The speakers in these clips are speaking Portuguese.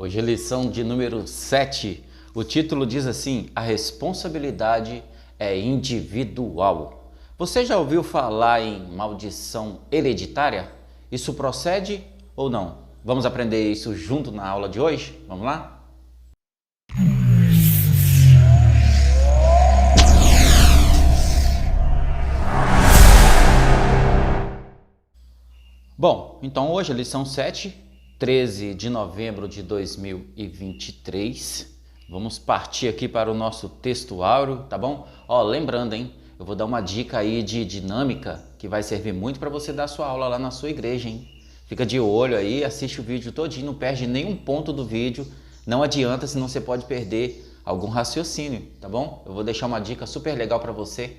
Hoje é lição de número 7. O título diz assim: a responsabilidade é individual. Você já ouviu falar em maldição hereditária? Isso procede ou não? Vamos aprender isso junto na aula de hoje? Vamos lá? Bom, então hoje é lição 7, 13 de novembro de 2023. Vamos partir aqui para o nosso texto áureo, tá bom? Lembrando, hein? Eu vou dar uma dica aí de dinâmica que vai servir muito para você dar sua aula lá na sua igreja, hein? Fica de olho aí, assiste o vídeo todinho, não perde nenhum ponto do vídeo. Não adianta, senão você pode perder algum raciocínio, tá bom? Eu vou deixar uma dica super legal para você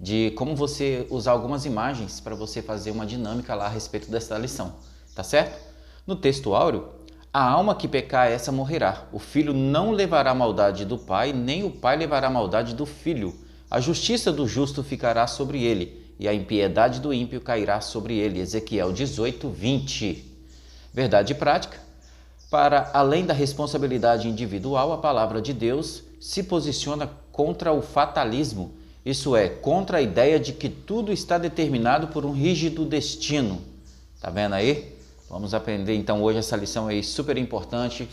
de como você usar algumas imagens para você fazer uma dinâmica lá a respeito dessa lição, tá certo? No texto áureo, a alma que pecar essa morrerá. O filho não levará a maldade do pai, nem o pai levará a maldade do filho. A justiça do justo ficará sobre ele, e a impiedade do ímpio cairá sobre ele. Ezequiel 18, 20. Verdade prática. Para além da responsabilidade individual, a palavra de Deus se posiciona contra o fatalismo. Isso é, contra a ideia de que tudo está determinado por um rígido destino. Tá vendo aí? Vamos aprender então hoje essa lição aí super importante.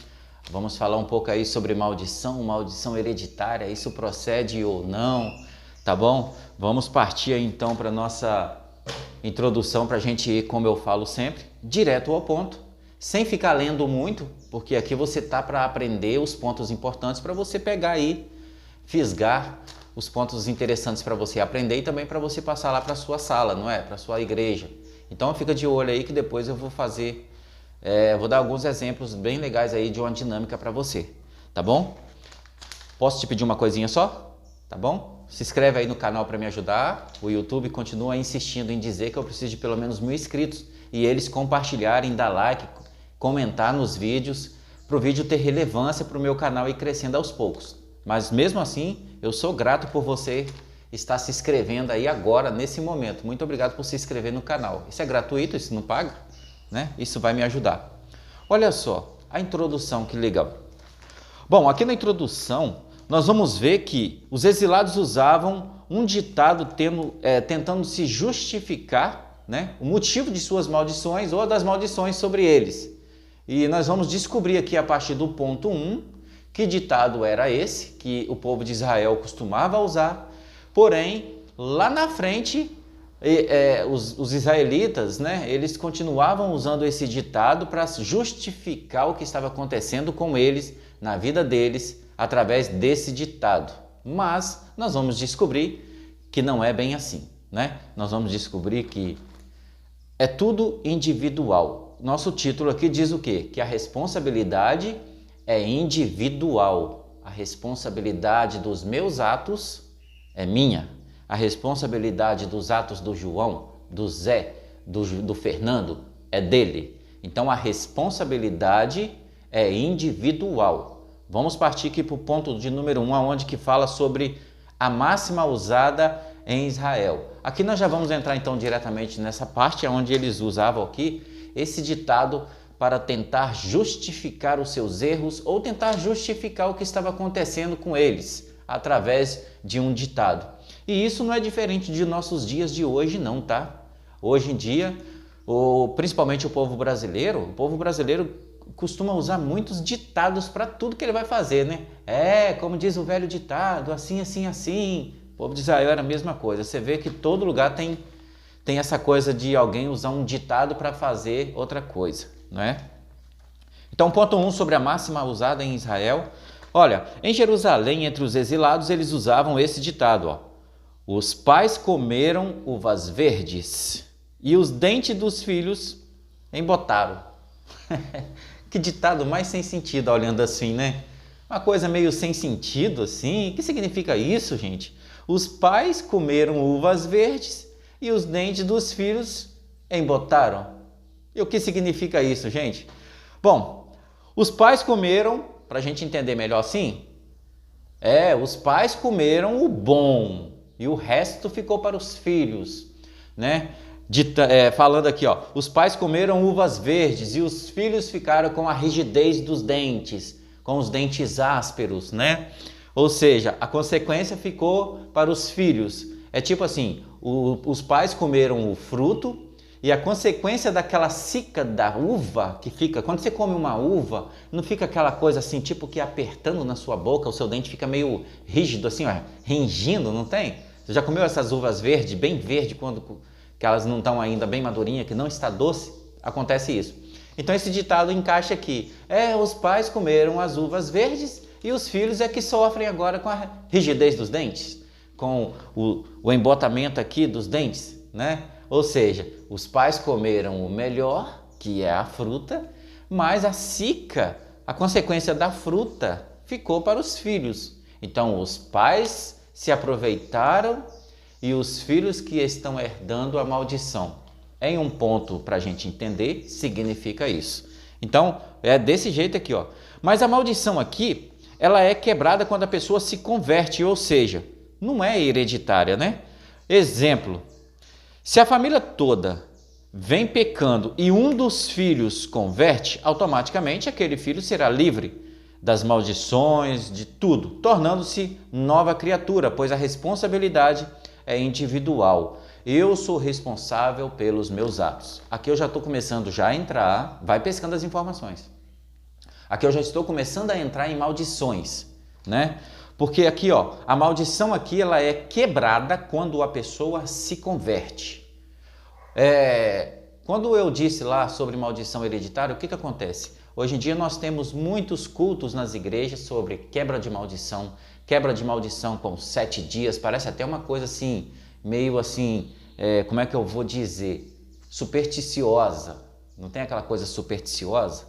Vamos falar um pouco aí sobre maldição hereditária, isso procede ou não, tá bom? Vamos partir aí então para nossa introdução para a gente ir, como eu falo sempre, direto ao ponto, sem ficar lendo muito, porque aqui você tá para aprender os pontos importantes para você pegar aí, fisgar os pontos interessantes para você aprender e também para você passar lá para sua sala, não é? Para sua igreja. Então fica de olho aí que depois eu vou fazer, vou dar alguns exemplos bem legais aí de uma dinâmica para você, tá bom? Posso te pedir uma coisinha só? Tá bom? Se inscreve aí no canal para me ajudar. O YouTube continua insistindo em dizer que eu preciso de pelo menos 1000 inscritos e eles compartilharem, dar like, comentar nos vídeos, para o vídeo ter relevância para o meu canal ir crescendo aos poucos. Mas mesmo assim, eu sou grato por você estar se inscrevendo aí agora, nesse momento. Muito obrigado por se inscrever no canal. Isso é gratuito, isso não paga, né? Isso vai me ajudar. Olha só, a introdução, que legal. Bom, aqui na introdução, nós vamos ver que os exilados usavam um ditado tentando se justificar, né, o motivo de suas maldições ou das maldições sobre eles. E nós vamos descobrir aqui a partir do ponto 1, que ditado era esse que o povo de Israel costumava usar, porém, lá na frente, os israelitas, né, eles continuavam usando esse ditado para justificar o que estava acontecendo com eles, na vida deles, através desse ditado. Mas nós vamos descobrir que não é bem assim, né? Nós vamos descobrir que é tudo individual. Nosso título aqui diz o quê? Que a responsabilidade é individual. A responsabilidade dos meus atos é minha. A responsabilidade dos atos do João, do Zé, do Fernando é dele. Então a responsabilidade é individual. Vamos partir aqui para o ponto de número 1, onde que fala sobre a máxima usada em Israel. Aqui nós já vamos entrar então diretamente nessa parte onde eles usavam aqui esse ditado para tentar justificar os seus erros ou tentar justificar o que estava acontecendo com eles, através de um ditado. E isso não é diferente de nossos dias de hoje não, tá? Hoje em dia, principalmente o povo brasileiro costuma usar muitos ditados para tudo que ele vai fazer, né? Como diz o velho ditado, assim, assim, assim. O povo de Israel era a mesma coisa. Você vê que todo lugar tem essa coisa de alguém usar um ditado para fazer outra coisa, não é? Então, ponto 1 sobre a máxima usada em Israel. Olha, em Jerusalém, entre os exilados, eles usavam esse ditado, ó. Os pais comeram uvas verdes e os dentes dos filhos embotaram. Que ditado mais sem sentido, olhando assim, né? Uma coisa meio sem sentido, assim. O que significa isso, gente? Os pais comeram uvas verdes e os dentes dos filhos embotaram. E o que significa isso, gente? Bom, os pais comeram, para a gente entender melhor assim, os pais comeram o bom e o resto ficou para os filhos, né? falando aqui, ó, os pais comeram uvas verdes e os filhos ficaram com a rigidez dos dentes, com os dentes ásperos, né? Ou seja, a consequência ficou para os filhos. É tipo assim, os pais comeram o fruto e a consequência daquela cica da uva que fica, quando você come uma uva, não fica aquela coisa assim, tipo que apertando na sua boca, o seu dente fica meio rígido assim, ó, ringindo, não tem? Você já comeu essas uvas verdes, bem verde, quando que elas não estão ainda bem madurinhas, que não está doce? Acontece isso. Então esse ditado encaixa aqui. Os pais comeram as uvas verdes e os filhos é que sofrem agora com a rigidez dos dentes, com o embotamento aqui dos dentes, né? Ou seja, os pais comeram o melhor, que é a fruta, mas a cica, a consequência da fruta, ficou para os filhos. Então os pais se aproveitaram e os filhos que estão herdando a maldição. Em um ponto para a gente entender, significa isso. Então, é desse jeito aqui, ó. Mas a maldição aqui, ela é quebrada quando a pessoa se converte, ou seja, não é hereditária, né? Exemplo, se a família toda vem pecando e um dos filhos converte, automaticamente aquele filho será livre das maldições, de tudo, tornando-se nova criatura, pois a responsabilidade é individual. Eu sou responsável pelos meus atos. Aqui eu já estou começando a entrar, vai pescando as informações. Aqui eu já estou começando a entrar em maldições, né? Porque aqui, ó, a maldição aqui ela é quebrada quando a pessoa se converte. Quando eu disse lá sobre maldição hereditária, o que acontece? Hoje em dia nós temos muitos cultos nas igrejas sobre quebra de maldição com 7 dias, parece até uma coisa assim, meio assim, como é que eu vou dizer? Supersticiosa. Não tem aquela coisa supersticiosa?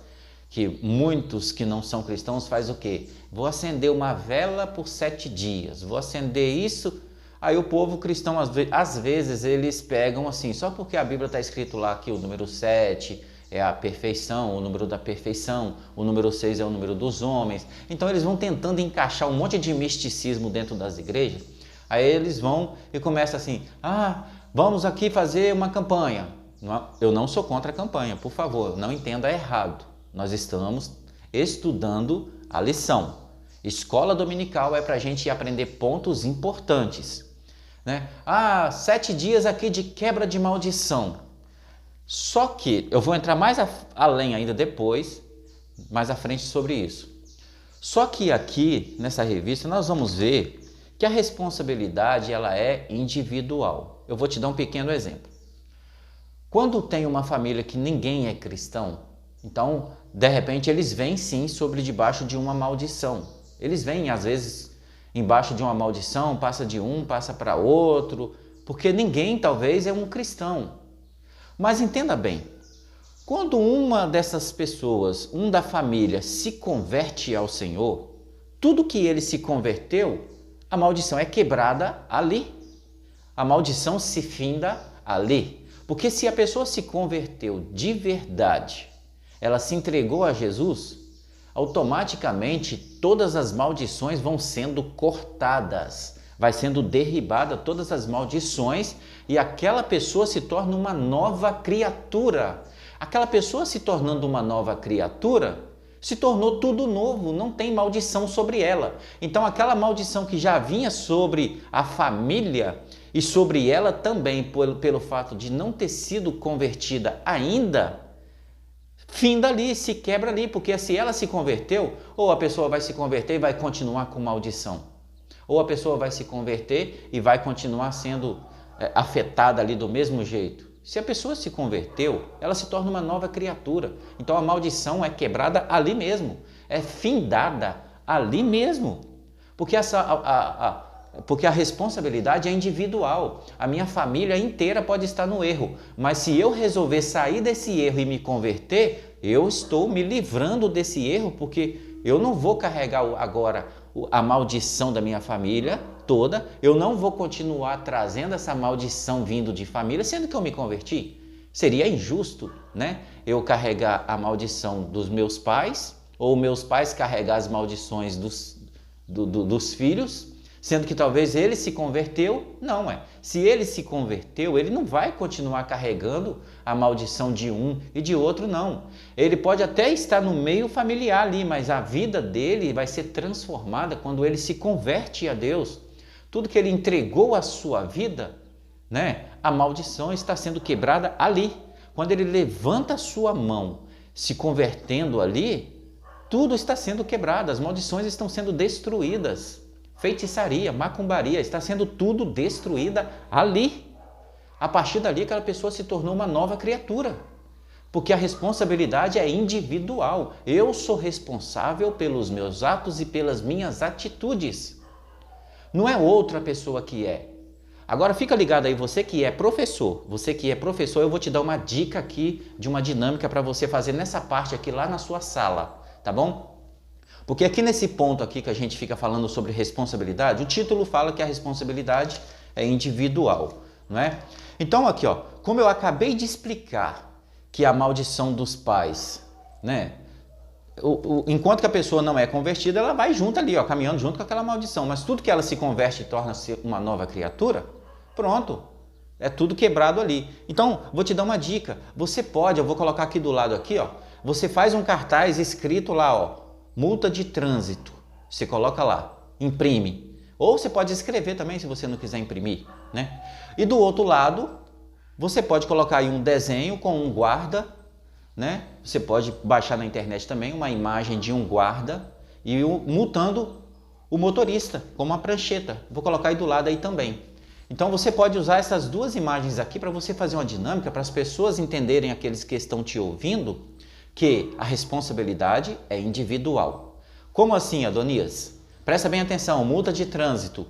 Que muitos que não são cristãos faz o quê? Vou acender uma vela por 7 dias, vou acender isso. Aí o povo cristão, às vezes, eles pegam assim, só porque a Bíblia está escrito lá que o número 7 é a perfeição, o número da perfeição, o número 6 é o número dos homens. Então eles vão tentando encaixar um monte de misticismo dentro das igrejas. Aí eles vão e começam assim, vamos aqui fazer uma campanha. Eu não sou contra a campanha, por favor, não entenda errado. Nós estamos estudando a lição. Escola dominical é para a gente aprender pontos importantes, né? 7 dias aqui de quebra de maldição. Só que eu vou entrar mais além ainda depois, mais à frente sobre isso. Só que aqui nessa revista nós vamos ver que a responsabilidade ela é individual. Eu vou te dar um pequeno exemplo. Quando tem uma família que ninguém é cristão, então, de repente, eles vêm sim sobre debaixo de uma maldição. Eles vêm, às vezes, embaixo de uma maldição, passa de um, passa para outro, porque ninguém, talvez, é um cristão. Mas entenda bem, quando uma dessas pessoas, um da família, se converte ao Senhor, tudo que ele se converteu, a maldição é quebrada ali. A maldição se finda ali. Porque se a pessoa se converteu de verdade, ela se entregou a Jesus, automaticamente todas as maldições vão sendo cortadas, vai sendo derribada todas as maldições e aquela pessoa se torna uma nova criatura. Aquela pessoa se tornando uma nova criatura, se tornou tudo novo, não tem maldição sobre ela. Então aquela maldição que já vinha sobre a família e sobre ela também, pelo fato de não ter sido convertida ainda, finda ali, se quebra ali, porque se ela se converteu, ou a pessoa vai se converter e vai continuar com maldição, ou a pessoa vai se converter e vai continuar sendo afetada ali do mesmo jeito. Se a pessoa se converteu, ela se torna uma nova criatura. Então a maldição é quebrada ali mesmo, é findada ali mesmo, porque porque a responsabilidade é individual. A minha família inteira pode estar no erro, mas se eu resolver sair desse erro e me converter, eu estou me livrando desse erro, porque eu não vou carregar agora a maldição da minha família toda, eu não vou continuar trazendo essa maldição vindo de família, sendo que eu me converti. Seria injusto, né? Eu carregar a maldição dos meus pais, ou meus pais carregar as maldições dos filhos, Sendo que talvez ele se converteu, não é. Se ele se converteu, ele não vai continuar carregando a maldição de um e de outro, não. Ele pode até estar no meio familiar ali, mas a vida dele vai ser transformada quando ele se converte a Deus. Tudo que ele entregou à sua vida, né? A maldição está sendo quebrada ali. Quando ele levanta a sua mão, se convertendo ali, tudo está sendo quebrado, as maldições estão sendo destruídas. Feitiçaria, macumbaria, está sendo tudo destruída ali. A partir dali, aquela pessoa se tornou uma nova criatura. Porque a responsabilidade é individual. Eu sou responsável pelos meus atos e pelas minhas atitudes. Não é outra pessoa que é. Agora fica ligado aí, você que é professor, eu vou te dar uma dica aqui de uma dinâmica para você fazer nessa parte aqui lá na sua sala, tá bom? Porque aqui nesse ponto aqui que a gente fica falando sobre responsabilidade, o título fala que a responsabilidade é individual, não é? Então aqui, ó, como eu acabei de explicar que a maldição dos pais, né? Enquanto que a pessoa não é convertida, ela vai junto ali, ó, caminhando junto com aquela maldição. Mas tudo que ela se converte e torna-se uma nova criatura, pronto, é tudo quebrado ali. Então, vou te dar uma dica. Você pode, eu vou colocar aqui do lado aqui, ó. Você faz um cartaz escrito lá, ó, multa de trânsito. Você coloca lá, imprime. Ou você pode escrever também, se você não quiser imprimir, né? E do outro lado, você pode colocar aí um desenho com um guarda, né? Você pode baixar na internet também uma imagem de um guarda e multando o motorista com uma prancheta. Vou colocar aí do lado aí também. Então você pode usar essas duas imagens aqui para você fazer uma dinâmica para as pessoas entenderem, aqueles que estão te ouvindo, que a responsabilidade é individual. Como assim, Adonias? Presta bem atenção, multa de trânsito.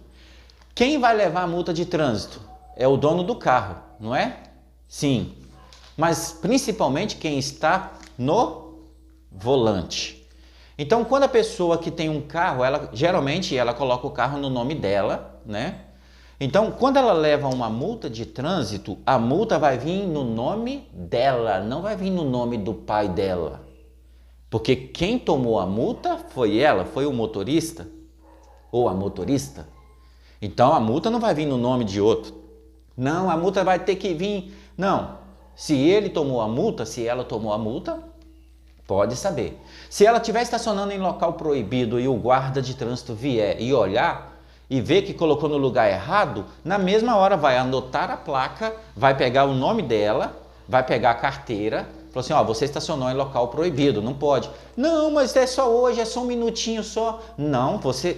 Quem vai levar a multa de trânsito? É o dono do carro, não é? Sim. Mas principalmente quem está no volante. Então, quando a pessoa que tem um carro, geralmente ela coloca o carro no nome dela, né? Então, quando ela leva uma multa de trânsito, a multa vai vir no nome dela, não vai vir no nome do pai dela. Porque quem tomou a multa foi ela, foi o motorista ou a motorista. Então, a multa não vai vir no nome de outro. Não, a multa vai ter que vir... Não. Se ele tomou a multa, se ela tomou a multa, pode saber. Se ela estiver estacionando em local proibido e o guarda de trânsito vier e olhar e ver que colocou no lugar errado, na mesma hora vai anotar a placa, vai pegar o nome dela, vai pegar a carteira, falou assim, ó, você estacionou em local proibido, não pode. Não, mas é só hoje, é só um minutinho só. Não, você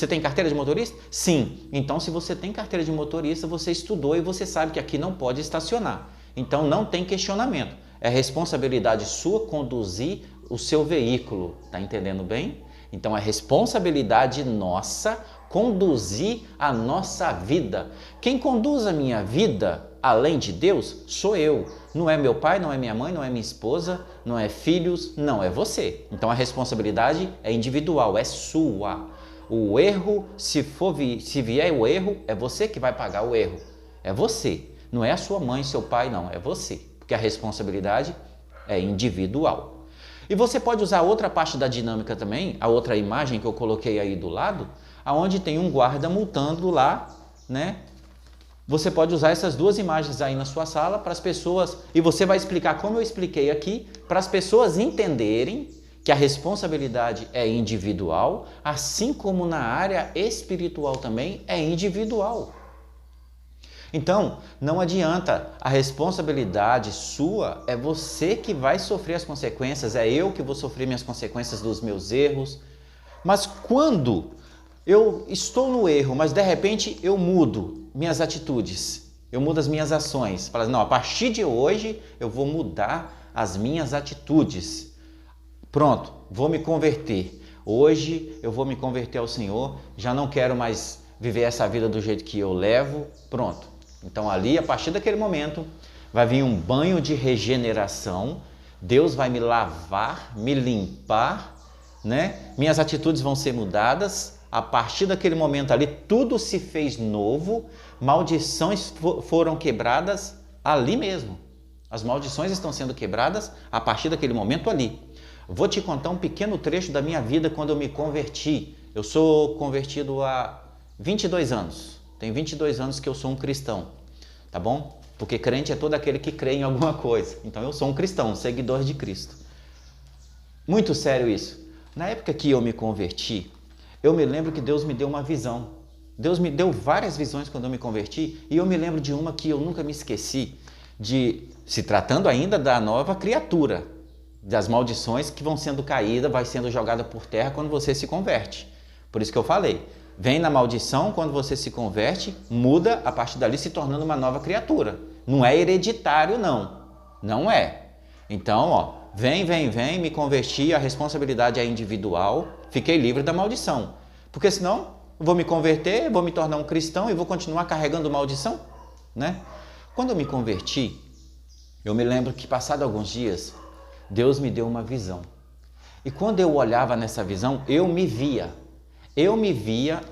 tem carteira de motorista? Sim. Então, se você tem carteira de motorista, você estudou e você sabe que aqui não pode estacionar. Então não tem questionamento, é responsabilidade sua conduzir o seu veículo, tá entendendo bem? Então é responsabilidade nossa conduzir a nossa vida. Quem conduz a minha vida, além de Deus, sou eu. Não é meu pai, não é minha mãe, não é minha esposa, não é filhos, não, é você. Então a responsabilidade é individual, é sua. O erro, se vier o erro, é você que vai pagar o erro, é você. Não é a sua mãe, seu pai, não, é você. Porque a responsabilidade é individual. E você pode usar outra parte da dinâmica também, a outra imagem que eu coloquei aí do lado, aonde tem um guarda multando lá, né? Você pode usar essas duas imagens aí na sua sala para as pessoas, e você vai explicar como eu expliquei aqui, para as pessoas entenderem que a responsabilidade é individual, assim como na área espiritual também é individual. Então, não adianta, a responsabilidade sua é você que vai sofrer as consequências, é eu que vou sofrer minhas consequências dos meus erros. Mas quando eu estou no erro, mas de repente eu mudo minhas atitudes, eu mudo as minhas ações, falo, não, a partir de hoje eu vou mudar as minhas atitudes. Pronto, vou me converter. Hoje eu vou me converter ao Senhor, já não quero mais viver essa vida do jeito que eu levo, pronto. Então ali, a partir daquele momento, vai vir um banho de regeneração, Deus vai me lavar, me limpar, né? Minhas atitudes vão ser mudadas, a partir daquele momento ali, tudo se fez novo, maldições foram quebradas ali mesmo. As maldições estão sendo quebradas a partir daquele momento ali. Vou te contar um pequeno trecho da minha vida quando eu me converti. Eu sou convertido há 22 anos. Tem 22 anos que eu sou um cristão, tá bom? Porque crente é todo aquele que crê em alguma coisa. Então eu sou um cristão, um seguidor de Cristo. Muito sério isso. Na época que eu me converti, eu me lembro que Deus me deu uma visão. Deus me deu várias visões quando eu me converti, e eu me lembro de uma que eu nunca me esqueci, se tratando ainda da nova criatura, das maldições que vão sendo caídas, vai sendo jogada por terra quando você se converte. Por isso que eu falei, vem na maldição quando você se converte, muda a partir dali se tornando uma nova criatura. Não é hereditário não, não é. Então, ó, vem, me converti, a responsabilidade é individual, fiquei livre da maldição. Porque senão, eu vou me converter, vou me tornar um cristão e vou continuar carregando maldição, né? Quando eu me converti, eu me lembro que passado alguns dias, Deus me deu uma visão. E quando eu olhava nessa visão, eu me via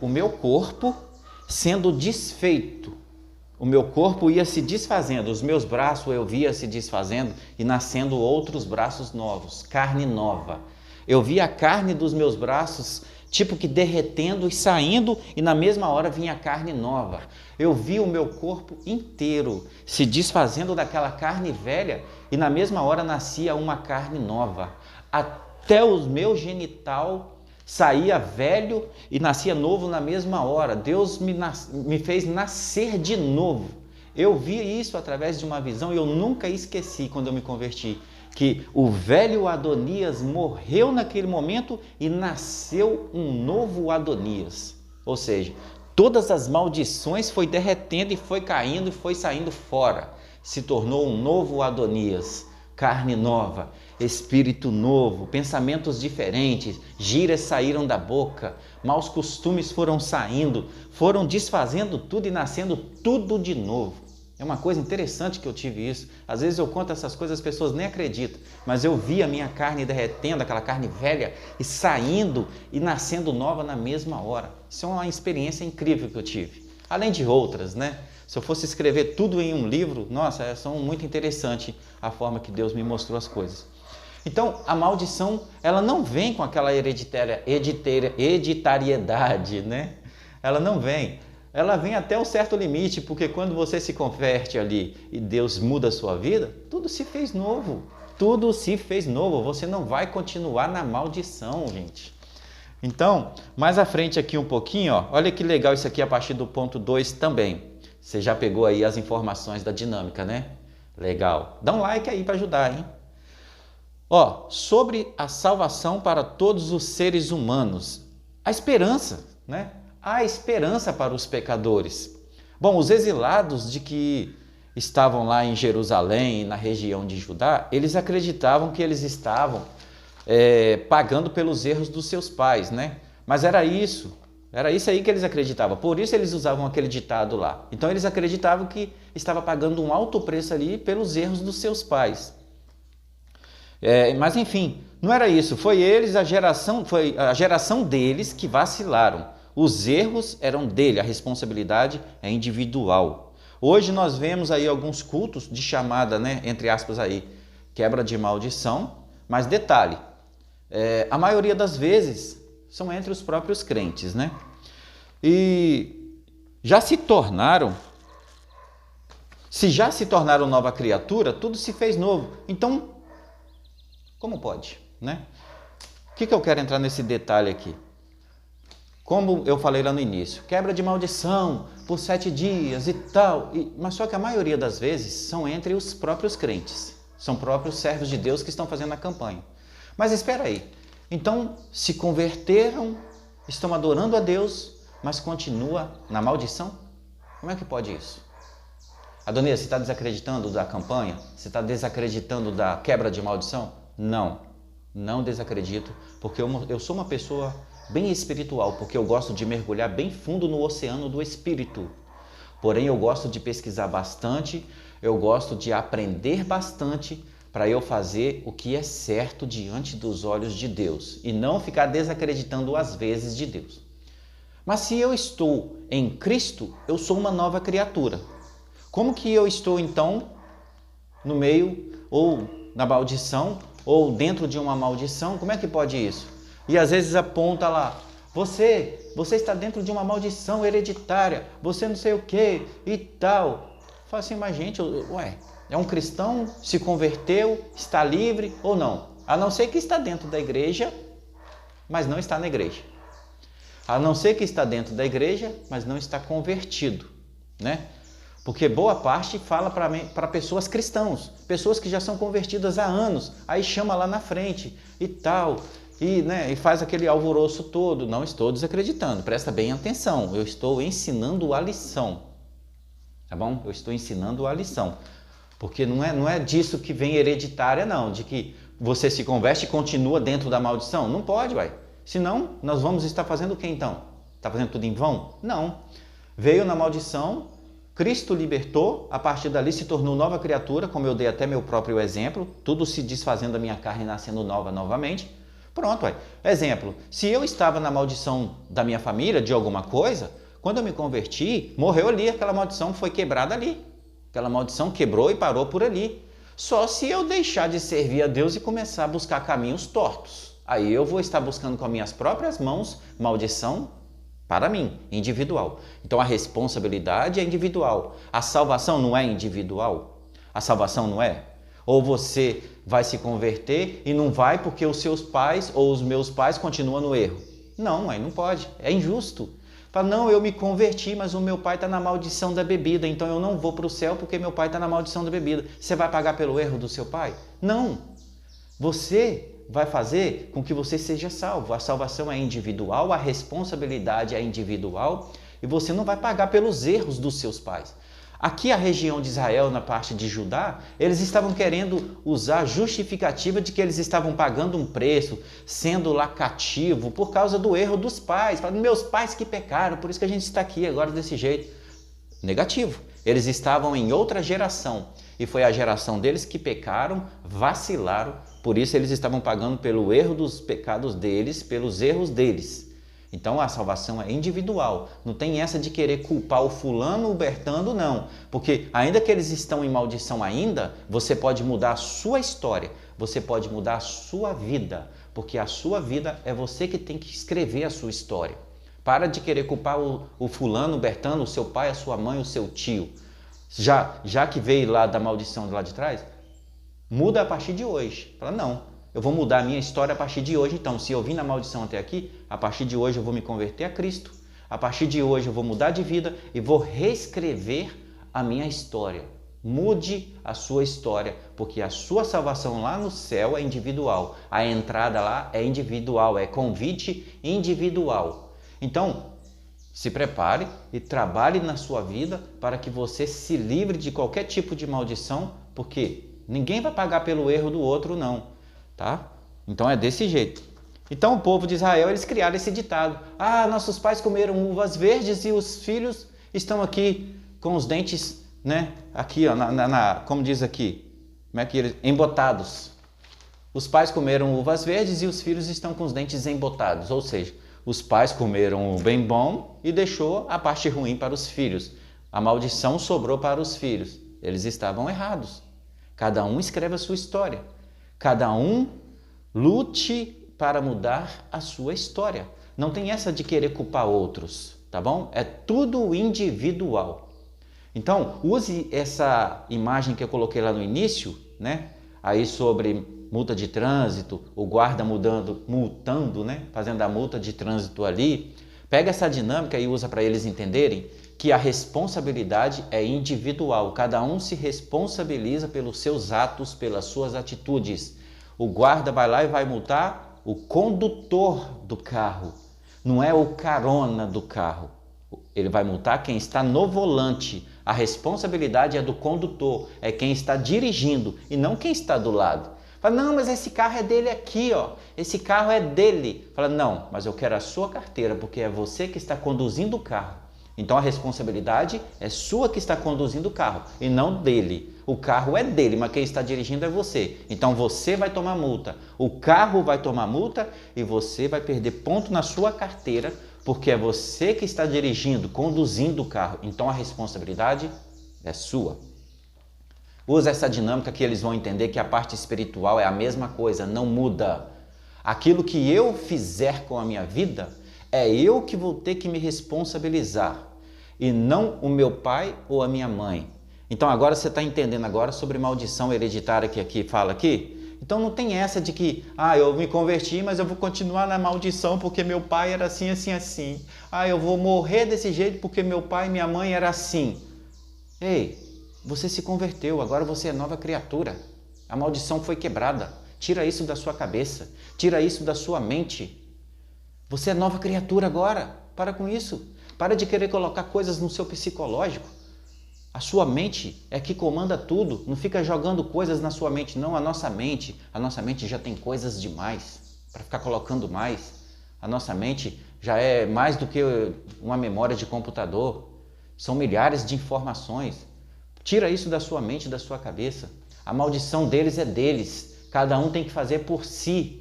o meu corpo sendo desfeito. O meu corpo ia se desfazendo, os meus braços eu via se desfazendo e nascendo outros braços novos, carne nova. Eu via a carne dos meus braços tipo que derretendo e saindo, e na mesma hora vinha a carne nova. Eu vi o meu corpo inteiro se desfazendo daquela carne velha e na mesma hora nascia uma carne nova. Até o meu genital saía velho e nascia novo na mesma hora. Deus me fez nascer de novo. Eu vi isso através de uma visão e eu nunca esqueci quando eu me converti, que o velho Adonias morreu naquele momento e nasceu um novo Adonias. Ou seja, todas as maldições foi derretendo e foi caindo e foi saindo fora. Se tornou um novo Adonias, carne nova, espírito novo, pensamentos diferentes, gírias saíram da boca, maus costumes foram saindo, foram desfazendo tudo e nascendo tudo de novo. É uma coisa interessante que eu tive isso. Às vezes eu conto essas coisas, as pessoas nem acreditam, mas eu vi a minha carne derretendo, aquela carne velha, e saindo e nascendo nova na mesma hora. Isso é uma experiência incrível que eu tive. Além de outras, né? Se eu fosse escrever tudo em um livro, nossa, são muito interessante a forma que Deus me mostrou as coisas. Então, a maldição, ela não vem com aquela hereditariedade, né? Ela não vem. Ela vem até um certo limite, porque quando você se converte ali e Deus muda a sua vida, tudo se fez novo. Tudo se fez novo. Você não vai continuar na maldição, gente. Então, mais à frente aqui um pouquinho, ó, olha que legal isso aqui a partir do ponto 2 também. Você já pegou aí as informações da dinâmica, né? Legal. Dá um like aí para ajudar, hein? Ó, sobre a salvação para todos os seres humanos. A esperança, né? Há esperança para os pecadores. Bom, os exilados de que estavam lá em Jerusalém e na região de Judá, eles acreditavam que eles estavam pagando pelos erros dos seus pais, né? Mas era isso aí que eles acreditavam. Por isso eles usavam aquele ditado lá. Então eles acreditavam que estava pagando um alto preço ali pelos erros dos seus pais. Mas enfim, não era isso. Foi a geração deles que vacilaram. Os erros eram dele, a responsabilidade é individual. Hoje nós vemos aí alguns cultos de chamada, né, entre aspas aí, quebra de maldição, mas detalhe, a maioria das vezes são entre os próprios crentes, né? E se já se tornaram nova criatura, tudo se fez novo. Então, como pode, né? O que eu quero entrar nesse detalhe aqui? Como eu falei lá no início, quebra de maldição por 7 dias e tal, mas só que a maioria das vezes são entre os próprios crentes, são próprios servos de Deus que estão fazendo a campanha. Mas espera aí, então se converteram, estão adorando a Deus, mas continua na maldição? Como é que pode isso? Adonias, você está desacreditando da campanha? Você está desacreditando da quebra de maldição? Não desacredito, porque eu sou uma pessoa bem espiritual, porque eu gosto de mergulhar bem fundo no oceano do espírito. Porém, eu gosto de pesquisar bastante, eu gosto de aprender bastante para eu fazer o que é certo diante dos olhos de Deus e não ficar desacreditando às vezes de Deus. Mas se eu estou em Cristo, eu sou uma nova criatura. Como que eu estou então no meio ou na maldição ou dentro de uma maldição? Como é que pode isso? E às vezes aponta lá, você está dentro de uma maldição hereditária, você não sei o que e tal. Fala assim, mas gente, ué, é um cristão, se converteu, está livre ou não? A não ser que está dentro da igreja, mas não está na igreja. A não ser que está dentro da igreja, mas não está convertido, né? Porque boa parte fala para pessoas cristãos, pessoas que já são convertidas há anos, aí chama lá na frente e tal, e faz aquele alvoroço todo. Não estou desacreditando, presta bem atenção, eu estou ensinando a lição, tá bom? Eu estou ensinando a lição, porque não é disso que vem hereditária não, de que você se converte e continua dentro da maldição. Não pode, uai. Senão, nós vamos estar fazendo o que então? Está fazendo tudo em vão? Não. Veio na maldição, Cristo libertou, a partir dali se tornou nova criatura, como eu dei até meu próprio exemplo, tudo se desfazendo da minha carne e nascendo nova novamente. Pronto, ué. Exemplo, se eu estava na maldição da minha família, de alguma coisa, quando eu me converti, morreu ali, aquela maldição foi quebrada ali. Aquela maldição quebrou e parou por ali. Só se eu deixar de servir a Deus e começar a buscar caminhos tortos. Aí eu vou estar buscando com as minhas próprias mãos maldição para mim, individual. Então a responsabilidade é individual. A salvação não é individual? A salvação não é? Ou você vai se converter e não vai porque os seus pais ou os meus pais continuam no erro? Não, aí não pode. É injusto. Fala, não, eu me converti, mas o meu pai está na maldição da bebida, então eu não vou para o céu porque meu pai está na maldição da bebida. Você vai pagar pelo erro do seu pai? Não. Você vai fazer com que você seja salvo. A salvação é individual, a responsabilidade é individual e você não vai pagar pelos erros dos seus pais. Aqui a região de Israel, na parte de Judá, eles estavam querendo usar a justificativa de que eles estavam pagando um preço, sendo lá cativo por causa do erro dos pais. Falando, meus pais que pecaram, por isso que a gente está aqui agora desse jeito. Negativo. Eles estavam em outra geração e foi a geração deles que pecaram, vacilaram, por isso eles estavam pagando pelo erro dos pecados deles, pelos erros deles. Então a salvação é individual, não tem essa de querer culpar o fulano, o Bertando, não. Porque ainda que eles estão em maldição ainda, você pode mudar a sua história, você pode mudar a sua vida, porque a sua vida é você que tem que escrever a sua história. Para de querer culpar o fulano, o Bertando, o seu pai, a sua mãe, o seu tio. Já que veio lá da maldição de lá de trás, muda a partir de hoje. Fala, não. Eu vou mudar a minha história a partir de hoje, então, se eu vim na maldição até aqui, a partir de hoje eu vou me converter a Cristo, a partir de hoje eu vou mudar de vida e vou reescrever a minha história. Mude a sua história, porque a sua salvação lá no céu é individual, a entrada lá é individual, é convite individual. Então, se prepare e trabalhe na sua vida para que você se livre de qualquer tipo de maldição, porque ninguém vai pagar pelo erro do outro, não. Tá? Então é desse jeito. Então o povo de Israel, eles criaram esse ditado. Ah, nossos pais comeram uvas verdes e os filhos estão aqui com os dentes, né? Aqui, ó, como diz aqui, como é que eles? Embotados. Os pais comeram uvas verdes e os filhos estão com os dentes embotados. Ou seja, os pais comeram o bem bom e deixou a parte ruim para os filhos. A maldição sobrou para os filhos. Eles estavam errados. Cada um escreve a sua história. Cada um lute para mudar a sua história. Não tem essa de querer culpar outros, tá bom? É tudo individual. Então, use essa imagem que eu coloquei lá no início, né? Aí sobre multa de trânsito, o guarda multando, né? Fazendo a multa de trânsito ali. Pega essa dinâmica e usa para eles entenderem que a responsabilidade é individual. Cada um se responsabiliza pelos seus atos, pelas suas atitudes. O guarda vai lá e vai multar o condutor do carro, não é o carona do carro. Ele vai multar quem está no volante. A responsabilidade é do condutor, é quem está dirigindo e não quem está do lado. Fala, não, mas esse carro é dele aqui, ó. Esse carro é dele. Fala, não, mas eu quero a sua carteira, porque é você que está conduzindo o carro. Então a responsabilidade é sua que está conduzindo o carro e não dele. O carro é dele, mas quem está dirigindo é você. Então você vai tomar multa. O carro vai tomar multa e você vai perder ponto na sua carteira, porque é você que está dirigindo, conduzindo o carro. Então a responsabilidade é sua. Usa essa dinâmica que eles vão entender que a parte espiritual é a mesma coisa, não muda. Aquilo que eu fizer com a minha vida É eu que vou ter que me responsabilizar e não o meu pai ou a minha mãe. Então agora você está entendendo agora sobre maldição hereditária que aqui fala aqui? Então não tem essa de que, eu me converti, mas eu vou continuar na maldição porque meu pai era assim, assim, assim. Eu vou morrer desse jeito porque meu pai e minha mãe era assim. Ei, você se converteu, agora você é nova criatura. A maldição foi quebrada. Tira isso da sua cabeça, tira isso da sua mente. Você é nova criatura agora. Para com isso. Para de querer colocar coisas no seu psicológico. A sua mente é que comanda tudo. Não fica jogando coisas na sua mente, não. A nossa mente já tem coisas demais para ficar colocando mais. A nossa mente já é mais do que uma memória de computador. São milhares de informações. Tira isso da sua mente, da sua cabeça. A maldição deles é deles. Cada um tem que fazer por si.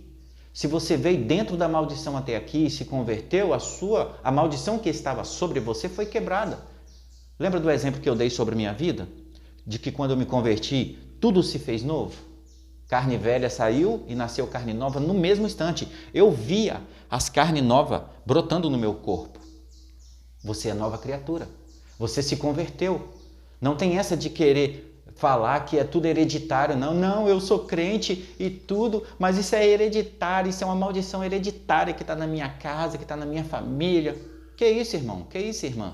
Se você veio dentro da maldição até aqui e se converteu, a maldição que estava sobre você foi quebrada. Lembra do exemplo que eu dei sobre minha vida? De que quando eu me converti, tudo se fez novo? Carne velha saiu e nasceu carne nova no mesmo instante. Eu via as carnes novas brotando no meu corpo. Você é nova criatura. Você se converteu. Não tem essa de querer falar que é tudo hereditário, não. Não, eu sou crente e tudo, mas isso é hereditário, isso é uma maldição hereditária que está na minha casa, que está na minha família. Que isso, irmão? Que isso, irmã?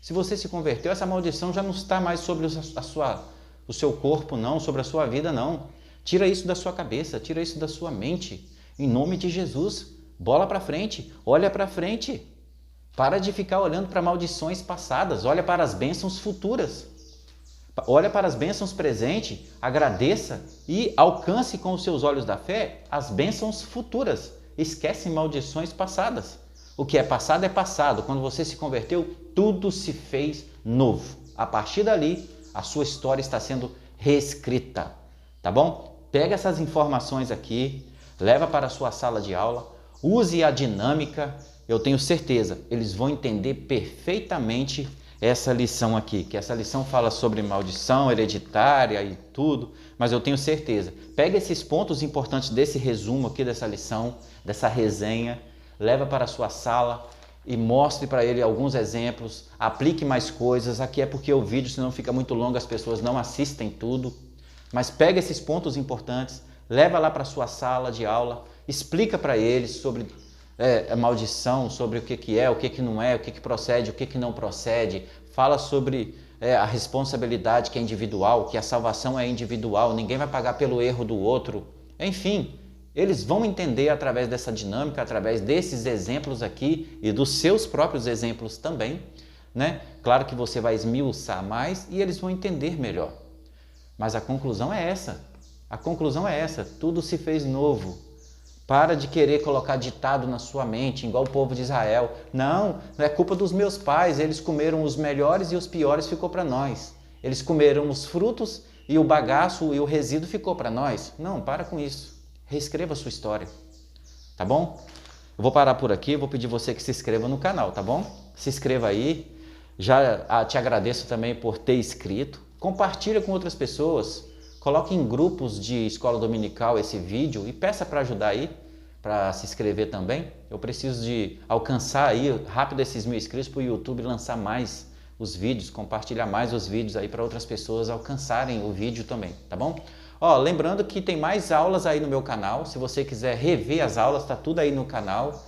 Se você se converteu, essa maldição já não está mais sobre o seu corpo, não, sobre a sua vida, não. Tira isso da sua cabeça, tira isso da sua mente. Em nome de Jesus, bola para frente, olha para frente. Para de ficar olhando para maldições passadas, olha para as bênçãos futuras. Olha para as bênçãos presentes, agradeça e alcance com os seus olhos da fé as bênçãos futuras. Esquece maldições passadas. O que é passado é passado. Quando você se converteu, tudo se fez novo. A partir dali, a sua história está sendo reescrita. Tá bom? Pega essas informações aqui, leva para a sua sala de aula, use a dinâmica. Eu tenho certeza, eles vão entender perfeitamente essa lição aqui, que essa lição fala sobre maldição hereditária e tudo, mas eu tenho certeza. Pega esses pontos importantes desse resumo aqui, dessa lição, dessa resenha, leva para a sua sala e mostre para ele alguns exemplos, aplique mais coisas. Aqui é porque o vídeo, senão fica muito longo, as pessoas não assistem tudo, mas pega esses pontos importantes, leva lá para a sua sala de aula, explica para eles sobre a maldição, sobre o que é, o que não é, o que procede, o que não procede. Fala sobre a responsabilidade que é individual, que a salvação é individual, ninguém vai pagar pelo erro do outro. Enfim, eles vão entender através dessa dinâmica, através desses exemplos aqui e dos seus próprios exemplos também, né? Claro que você vai esmiuçar mais e eles vão entender melhor. Mas a conclusão é essa. A conclusão é essa. Tudo se fez novo. Para de querer colocar ditado na sua mente, igual o povo de Israel. Não é culpa dos meus pais, eles comeram os melhores e os piores ficou para nós. Eles comeram os frutos e o bagaço e o resíduo ficou para nós. Não, para com isso. Reescreva a sua história, tá bom? Eu vou parar por aqui, vou pedir você que se inscreva no canal, tá bom? Se inscreva aí, já te agradeço também por ter inscrito. Compartilha com outras pessoas. Coloque em grupos de escola dominical esse vídeo e peça para ajudar aí, para se inscrever também. Eu preciso de alcançar aí rápido esses 1000 inscritos para o YouTube lançar mais os vídeos, compartilhar mais os vídeos aí para outras pessoas alcançarem o vídeo também, tá bom? Ó, lembrando que tem mais aulas aí no meu canal. Se você quiser rever as aulas, tá tudo aí no canal.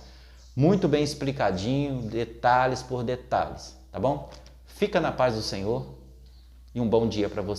Muito bem explicadinho, detalhes por detalhes, tá bom? Fica na paz do Senhor e um bom dia para você.